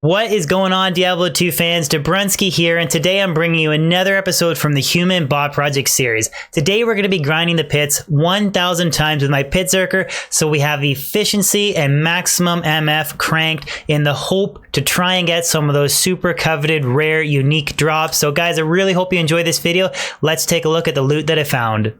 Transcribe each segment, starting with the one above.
What is going on, Diablo 2 fans? Dobrunsky here, and today I'm bringing you another episode from the Human Bot Project series. Today we're going to be grinding the pits 1,000 times with my Pitzerker, so we have efficiency and maximum MF cranked in the hope to try and get some of those super coveted, rare, unique drops. So guys, I really hope you enjoy this video. Let's take a look at the loot that I found.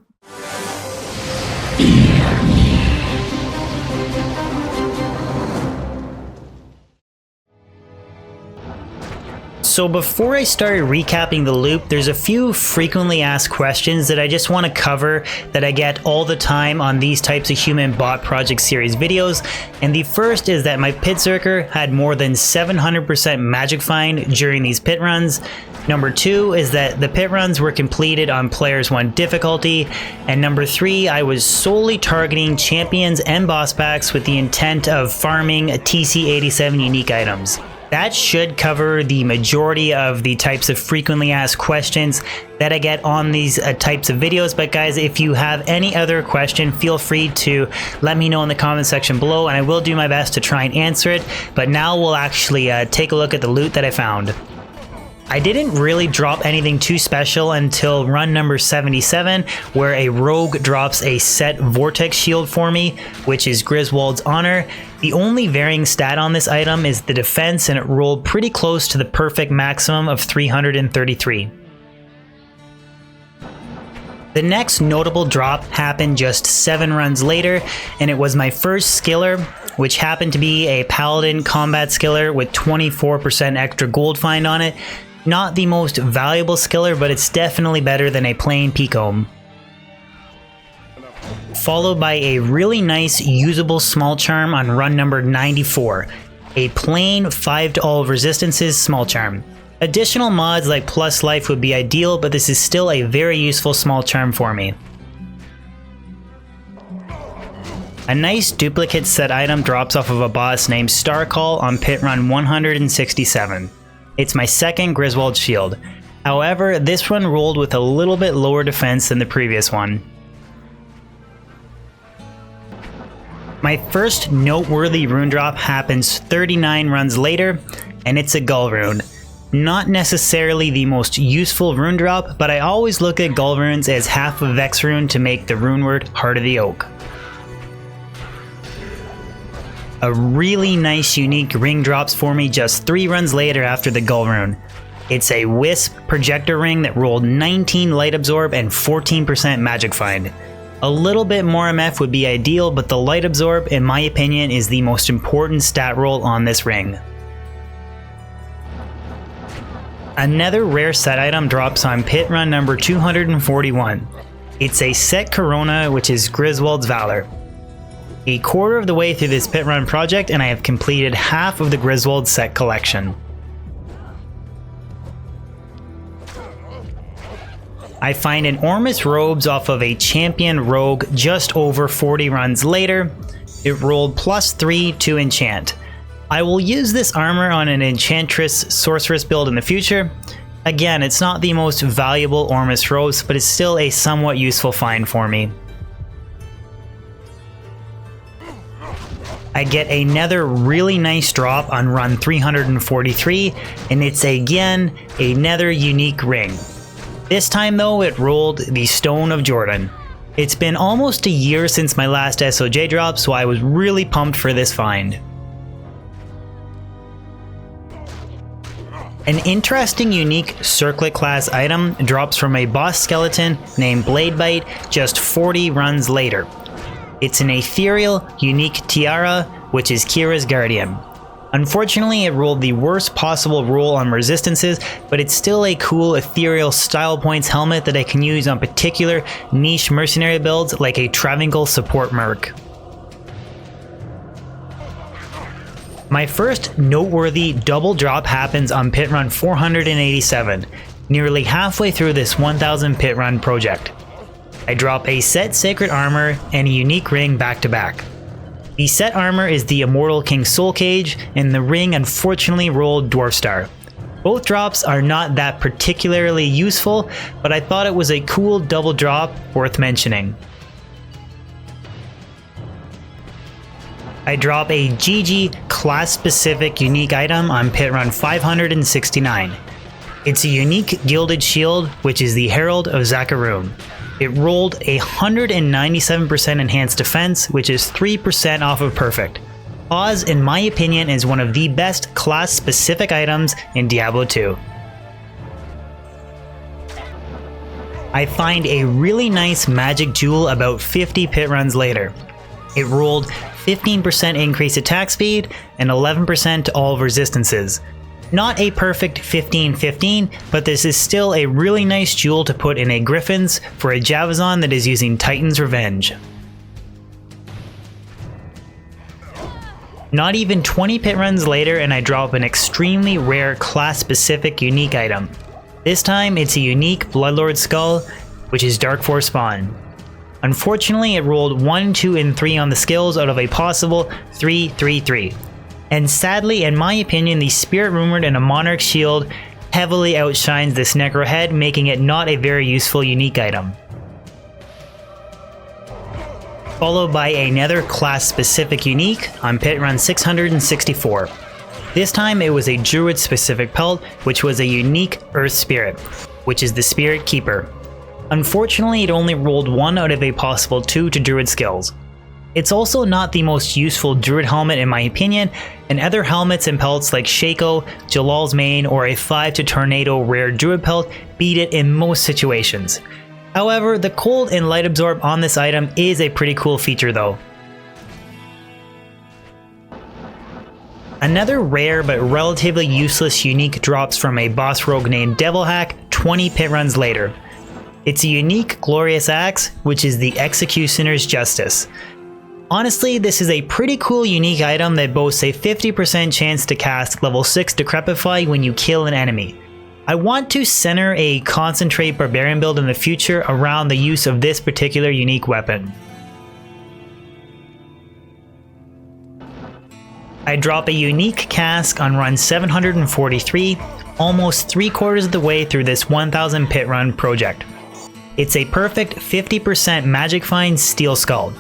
So before I start recapping the loop, there's a few frequently asked questions that I just want to cover that I get all the time on these types of Human Bot Project series videos. And the first is that my Pitzerker had more than 700% magic find during these pit runs. Number two is that the pit runs were completed on Players 1 difficulty. And number three, I was solely targeting champions and boss packs with the intent of farming TC87 unique items. That should cover the majority of the types of frequently asked questions that I get on these types of videos. But guys, if you have any other question, feel free to let me know in the comment section below, and I will do my best to try and answer it. But now we'll actually take a look at the loot that I found. I didn't really drop anything too special until run number 77, where a rogue drops a set vortex shield for me, which is Griswold's honor. The only varying stat on this item is the defense, and it rolled pretty close to the perfect maximum of 333. The next notable drop happened just 7 runs later, and it was my first skiller, which happened to be a paladin combat skiller with 24% extra gold find on it. Not the most valuable skiller, but it's definitely better than a plain Picom. Followed by a really nice usable small charm on run number 94, a plain 5 to all resistances small charm. Additional mods like plus life would be ideal, but this is still a very useful small charm for me. A nice duplicate set item drops off of a boss named Starcall on pit run 167. It's my second Griswold shield. However, this one rolled with a little bit lower defense than the previous one. My first noteworthy rune drop happens 39 runs later, and it's a Gull rune. Not necessarily the most useful rune drop, but I always look at Gull runes as half a Vex rune to make the rune word Heart of the Oak. A really nice unique ring drops for me just 3 runs later after the Gull rune. It's a Wisp projector ring that rolled 19 light absorb and 14% magic find. A little bit more MF would be ideal, but the light absorb, in my opinion, is the most important stat roll on this ring. Another rare set item drops on pit run number 241. It's a set Corona, which is Griswold's Valor. A quarter of the way through this pit run project, and I have completed half of the Griswold set collection. I find an Ormus robes off of a champion rogue just over 40 runs later. It rolled +3 to enchant. I will use this armor on an enchantress sorceress build in the future. Again, it's not the most valuable Ormus robes, but it's still a somewhat useful find for me. I get another really nice drop on run 343, and it's again another unique ring. This time though, it rolled the Stone of Jordan. It's been almost a year since my last SOJ drop, so I was really pumped for this find. An interesting unique circlet class item drops from a boss skeleton named Bladebite just 40 runs later. It's an ethereal, unique tiara, which is Kira's Guardian. Unfortunately, it rolled the worst possible roll on resistances, but it's still a cool ethereal style points helmet that I can use on particular niche mercenary builds like a Travingle support merc. My first noteworthy double drop happens on pit run 487, nearly halfway through this 1000 pit run project. I drop a set sacred armor and a unique ring back to back. The set armor is the Immortal King Soul Cage, and the ring unfortunately rolled Dwarf Star. Both drops are not that particularly useful, but I thought it was a cool double drop worth mentioning. I drop a GG class-specific unique item on pit run 569. It's a unique gilded shield, which is the Herald of Zakarum. It rolled 197% enhanced defense, which is 3% off of perfect. Pause, in my opinion, is one of the best class-specific items in Diablo 2. I find a really nice magic jewel about 50 pit runs later. It rolled 15% increased attack speed and 11% to all resistances. Not a perfect 15-15, but this is still a really nice jewel to put in a Griffin's for a Javazon that is using Titan's Revenge. Not even 20 pit runs later and I drop an extremely rare class-specific unique item. This time it's a unique Bloodlord Skull, which is Dark Force spawn. Unfortunately, it rolled 1, 2, and 3 on the skills out of a possible 3, 3, 3. And sadly, in my opinion, the Spirit Rumored and a Monarch Shield heavily outshines this Necro Head, making it not a very useful unique item. Followed by another class-specific unique on pit run 664. This time it was a Druid-specific pelt, which was a unique Earth Spirit, which is the Spirit Keeper. Unfortunately, it only rolled 1 out of a possible 2 to Druid skills. It's also not the most useful Druid helmet in my opinion, and other helmets and pelts like Shaco, Jalal's Mane, or a 5 to Tornado rare Druid pelt beat it in most situations. However, the cold and light absorb on this item is a pretty cool feature though. Another rare but relatively useless unique drops from a boss rogue named Devilhack 20 pit runs later. It's a unique Glorious Axe, which is the Executioner's Justice. Honestly, this is a pretty cool unique item that boasts a 50% chance to cast level 6 Decrepify when you kill an enemy. I want to center a Concentrate Barbarian build in the future around the use of this particular unique weapon. I drop a unique cask on run 743, almost 3/4 of the way through this 1000 pit run project. It's a perfect 50% Magic Find Steel Skull.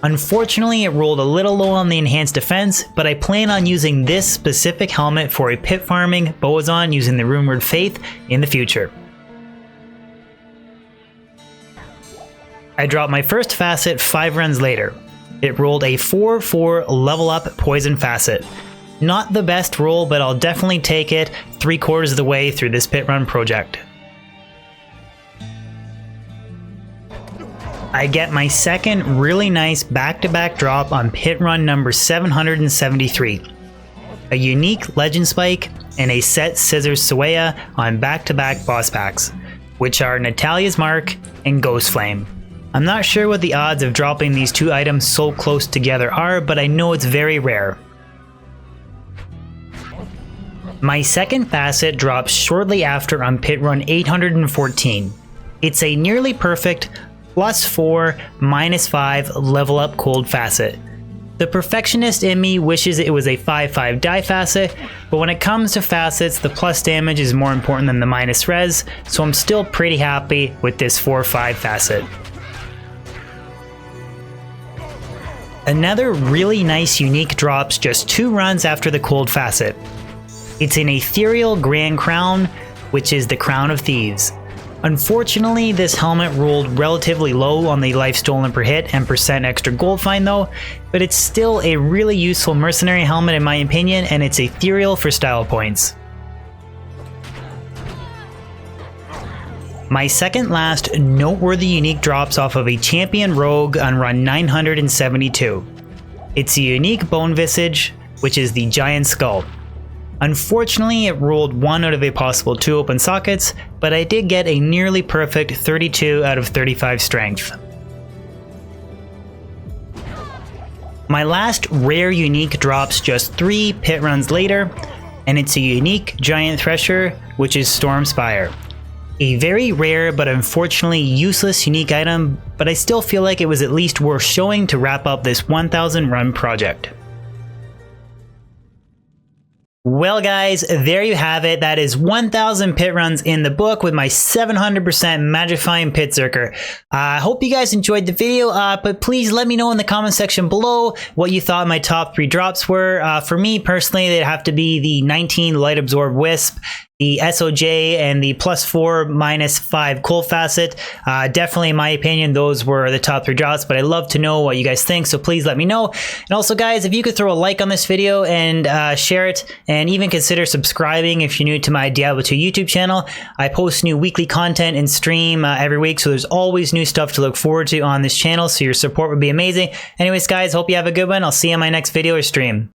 Unfortunately, it rolled a little low on the enhanced defense, but I plan on using this specific helmet for a pit farming Boazon using the Rumored Faith in the future. I dropped my first facet 5 runs later. It rolled a 4/4 level up Poison Facet. Not the best roll, but I'll definitely take it 3/4 of the way through this pit run project. I get my second really nice back-to-back drop on pit run number 773. A unique Legend Spike and a set Scissors Sawaya on back-to-back boss packs, which are Natalia's Mark and Ghost Flame. I'm not sure what the odds of dropping these two items so close together are, but I know it's very rare. My second facet drops shortly after on pit run 814. It's a nearly perfect +4, -5 level up cold facet. The perfectionist in me wishes it was a 5/5 die facet, but when it comes to facets, the plus damage is more important than the minus res, so I'm still pretty happy with this 4/5 facet. Another really nice unique drops just 2 runs after the cold facet. It's an ethereal Grand Crown, which is the Crown of Thieves. Unfortunately, this helmet rolled relatively low on the life stolen per hit and % extra gold find though, but it's still a really useful mercenary helmet in my opinion, and it's ethereal for style points. My second last noteworthy unique drops off of a champion rogue on run 972. It's a unique Bone Visage, which is the Giant Skull. Unfortunately, it rolled 1 out of a possible 2 open sockets, but I did get a nearly perfect 32 out of 35 strength. My last rare unique drops just 3 pit runs later, and it's a unique Giant Thresher, which is Stormspire. A very rare but unfortunately useless unique item, but I still feel like it was at least worth showing to wrap up this 1000 run project. Well guys, there you have it. That is 1000 pit runs in the book with my 700% Magifying Pitzerker. I hope you guys enjoyed the video, but please let me know in the comment section below what you thought my top 3 drops were. For me personally, they'd have to be the 19 Light Absorb Wisp, the SOJ, and the +4/-5 Cold Facet. Definitely in my opinion, those were the top 3 drops, but I'd love to know what you guys think, so please let me know. And also guys, if you could throw a like on this video and share it, and even consider subscribing if you're new to my Diablo 2 YouTube channel. I post new weekly content and stream every week, so there's always new stuff to look forward to on this channel, so your support would be amazing. Anyways guys, hope you have a good one. I'll see you in my next video or stream.